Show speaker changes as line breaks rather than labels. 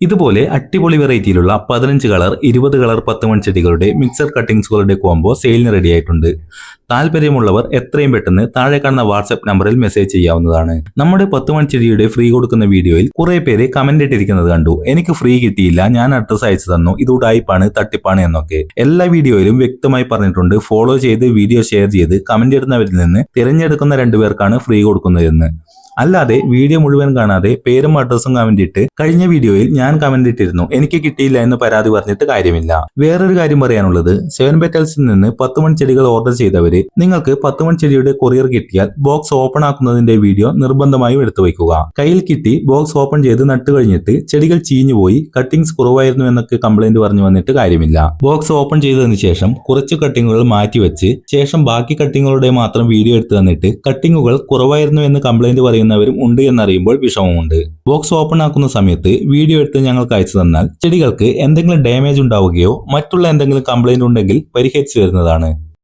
ഇതുപോലെ അടിപൊളി വെറൈറ്റിയിലുള്ള 15 കളർ 20 കളർ 10 മൺചെടികളുടെ മിക്സർ കട്ടിങ്സുകളുടെ കോംബോ സെയിലിന് റെഡി ആയിട്ടുണ്ട്. താല്പര്യമുള്ളവർ എത്രയും പെട്ടെന്ന് താഴെ കാണുന്ന വാട്സ്ആപ്പ് നമ്പറിൽ മെസ്സേജ് ചെയ്യാവുന്നതാണ്. നമ്മുടെ 10 മൺചെടിയുടെ ഫ്രീ കൊടുക്കുന്ന വീഡിയോയിൽ കുറെ പേര് കമന്റ് ഇട്ടിരിക്കുന്നത് കണ്ടു. എനിക്ക് ഫ്രീ കിട്ടിയില്ല, ഞാൻ അഡ്രസ് അയച്ചു തന്നു, ഇത് ഉടായിപ്പാണ് തട്ടിപ്പാണ് എന്നൊക്കെ. എല്ലാ വീഡിയോയിലും വ്യക്തമായി പറഞ്ഞിട്ടുണ്ട് ഫോളോ ചെയ്ത് വീഡിയോ ഷെയർ ചെയ്ത് കമന്റ് ഇടുന്നവരിൽ നിന്ന് തിരഞ്ഞെടുക്കുന്ന 2 പേർക്കാണ് ഫ്രീ കൊടുക്കുന്നതെന്ന്. അല്ലാതെ വീഡിയോ മുഴുവൻ കാണാതെ പേരും അഡ്രസ്സും കമന്റ് ഇട്ട് കഴിഞ്ഞ വീഡിയോയിൽ ഞാൻ കമന്റ് ഇട്ടിരുന്നു എനിക്ക് കിട്ടിയില്ല എന്ന് പരാതി പറഞ്ഞിട്ട് കാര്യമില്ല. വേറൊരു കാര്യം പറയാനുള്ളത്, 7 പെറ്റൽസിൽ നിന്ന് 10 മൺചെടികൾ ഓർഡർ ചെയ്തവര് നിങ്ങൾക്ക് 10 മൺചെടിയുടെ കൊറിയർ കിട്ടിയാൽ ബോക്സ് ഓപ്പൺ ആക്കുന്നതിന്റെ വീഡിയോ നിർബന്ധമായും എടുത്തു വയ്ക്കുക. കയ്യിൽ കിട്ടി ബോക്സ് ഓപ്പൺ ചെയ്ത് നട്ടു കഴിഞ്ഞിട്ട് ചെടികൾ ചീഞ്ഞുപോയി കട്ടിങ്സ് കുറവായിരുന്നു എന്നൊക്കെ കംപ്ലൈന്റ് പറഞ്ഞു വന്നിട്ട് കാര്യമില്ല. ബോക്സ് ഓപ്പൺ ചെയ്തതിനു ശേഷം കുറച്ച് കട്ടിങ്ങുകൾ മാറ്റിവെച്ച് ശേഷം ബാക്കി കട്ടിങ്ങുകളുടെ മാത്രം വീഡിയോ എടുത്തു തന്നിട്ട് കട്ടിങ്ങുകൾ കുറവായിരുന്നു എന്ന് കംപ്ലൈന്റ് പറയുന്നവരും ഉണ്ട് എന്നറിയുമ്പോൾ വിഷമമുണ്ട്. ബോക്സ് ഓപ്പൺ ആക്കുന്ന സമയത്ത് വീഡിയോ എടുത്ത് ഞങ്ങൾക്ക് അയച്ചു തന്നാൽ ചെടികൾക്ക് എന്തെങ്കിലും ഡാമേജ് ഉണ്ടാവുകയോ മറ്റുള്ള എന്തെങ്കിലും കംപ്ലൈന്റ് ഉണ്ടെങ്കിൽ പരിഹരിച്ചു വരുന്നതാണ്.